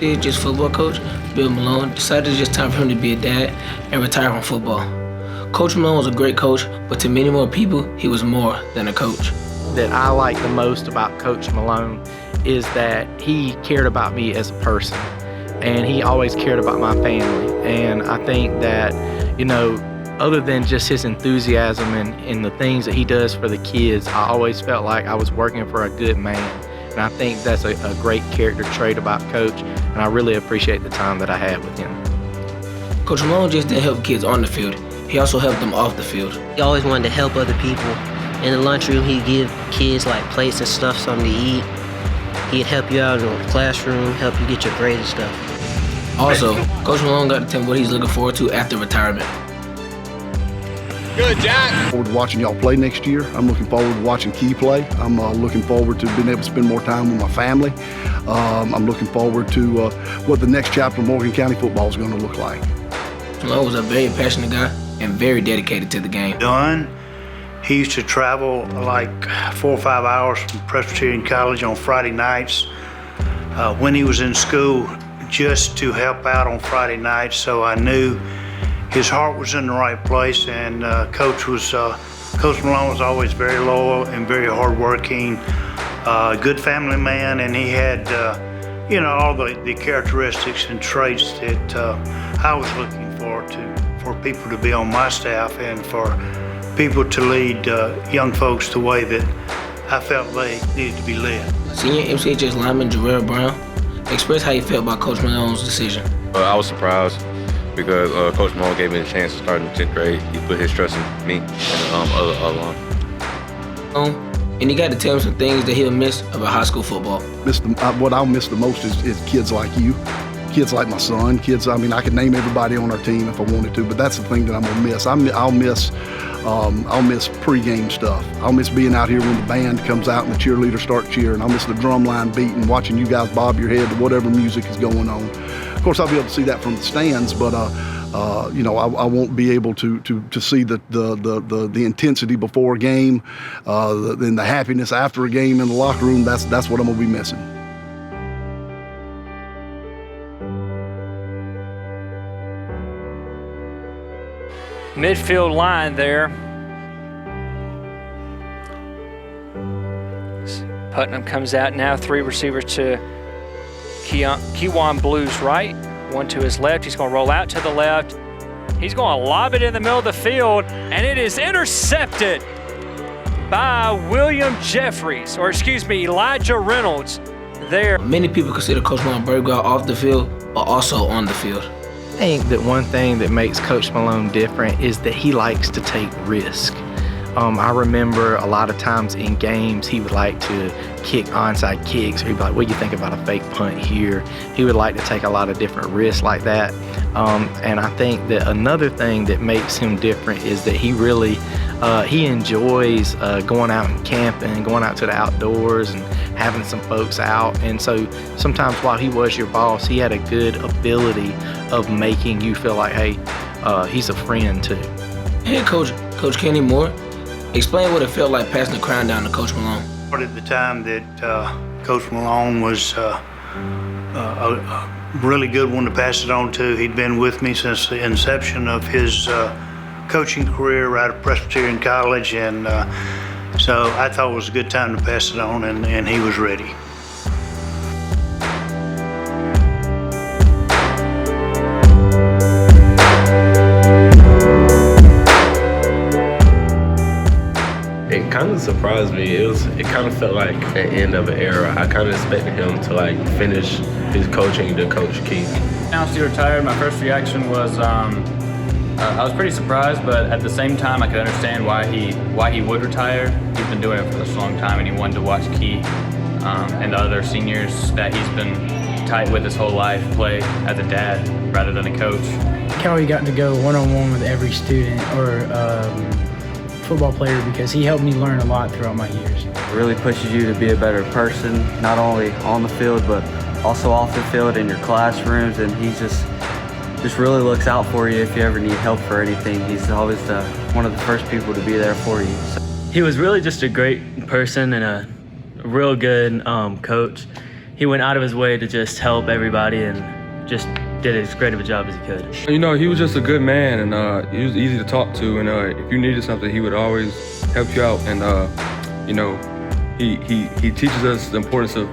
MCHS football coach, Bill Malone, decided it's just time for him to be a dad and retire from football. Coach Malone was a great coach, but to many more people, he was more than a coach. That I like the most about Coach Malone is that he cared about me as a person, and he always cared about my family. And I think that, other than just his enthusiasm and the things that he does for the kids, I always felt like I was working for a good man. And I think that's a great character trait about Coach, and I really appreciate the time that I had with him. Coach Malone just didn't help kids on the field. He also helped them off the field. He always wanted to help other people. In the lunchroom, he'd give kids like plates and stuff, something to eat. He'd help you out in the classroom, help you get your grades and stuff. Also, Coach Malone got to tell me what he's looking forward to after retirement. Good, Jack. I'm looking forward to watching y'all play next year. I'm looking forward to watching Key play. I'm looking forward to being able to spend more time with my family. I'm looking forward to what the next chapter of Morgan County football is going to look like. Malone was a very passionate guy and very dedicated to the game. He used to travel like 4 or 5 hours from Presbyterian College on Friday nights when he was in school just to help out on Friday nights. So I knew his heart was in the right place, and Coach Malone was always very loyal and very hardworking, good family man, and he had all the characteristics and traits that I was looking for people to be on my staff and for people to lead young folks the way that I felt they needed to be led. Senior MCHS lineman Jarrell Brown expressed how he felt about Coach Malone's decision. I was surprised because Coach Malone gave me the chance to start in the 10th grade. He put his trust in me and other line. And he got to tell him some things that he'll miss about high school football. What I'll miss the most is kids like you. Kids like my son, I could name everybody on our team if I wanted to, but that's the thing that I'm gonna miss. I'll miss pregame stuff. I'll miss being out here when the band comes out and the cheerleaders start cheering. I'll miss the drum line beating, watching you guys bob your head to whatever music is going on. Of course, I'll be able to see that from the stands, but I won't be able to see the intensity before a game, and the happiness after a game in the locker room. That's what I'm gonna be missing. Midfield line there. Putnam comes out now, 3 receivers to Kewan Blue's right, 1 to his left. He's going to roll out to the left. He's going to lob it in the middle of the field, and it is intercepted by Elijah Reynolds there. Many people consider Coach Malone Burgall off the field, but also on the field. I think that one thing that makes Coach Malone different is that he likes to take risk. I remember a lot of times in games he would like to kick onside kicks, or he'd be like, what do you think about a fake punt here? He would like to take a lot of different risks like that. And I think that another thing that makes him different is that he really he enjoys going out and camping, going out to the outdoors and having some folks out. And so sometimes while he was your boss, he had a good ability of making you feel like, hey, he's a friend too. Head Coach Kenny Moore, explain what it felt like passing the crown down to Coach Malone. At the time that Coach Malone was a really good one to pass it on to. He'd been with me since the inception of his coaching career right at Presbyterian College, and so I thought it was a good time to pass it on, and he was ready. It kind of surprised me. It kind of felt like the end of an era. I kind of expected him to finish his coaching to Coach Keith. Announced he retired, my first reaction was I was pretty surprised, but at the same time I could understand why he would retire. He's been doing it for such a long time, and he wanted to watch Keith and the other seniors that he's been tight with his whole life play as a dad rather than a coach. How he got to go one-on-one with every student or football player, because he helped me learn a lot throughout my years. It really pushes you to be a better person, not only on the field, but also off the field in your classrooms, and he just really looks out for you if you ever need help for anything. He's always one of the first people to be there for you. He was really just a great person and a real good coach. he went out of his way to just help everybody and just did as great of a job as he could. You know, he was just a good man, and he was easy to talk to, and if you needed something, he would always help you out. And you know, he teaches us the importance of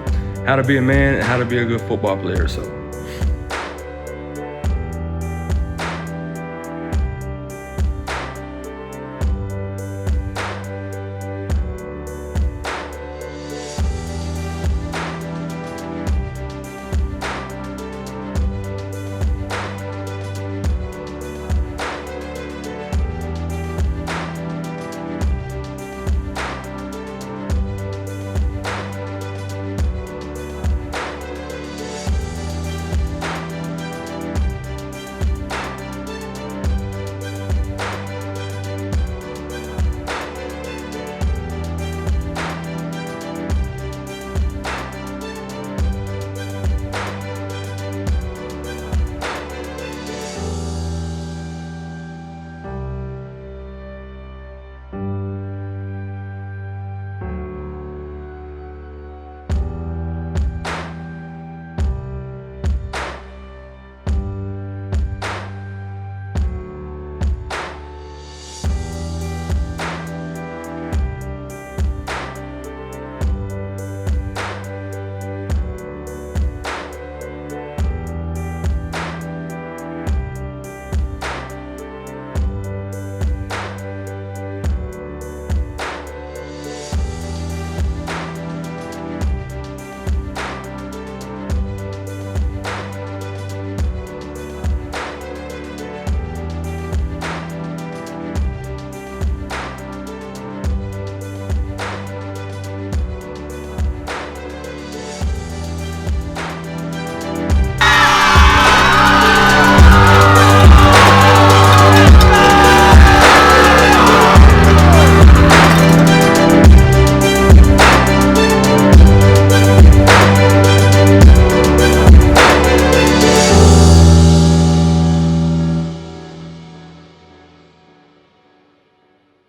how to be a man and how to be a good football player. So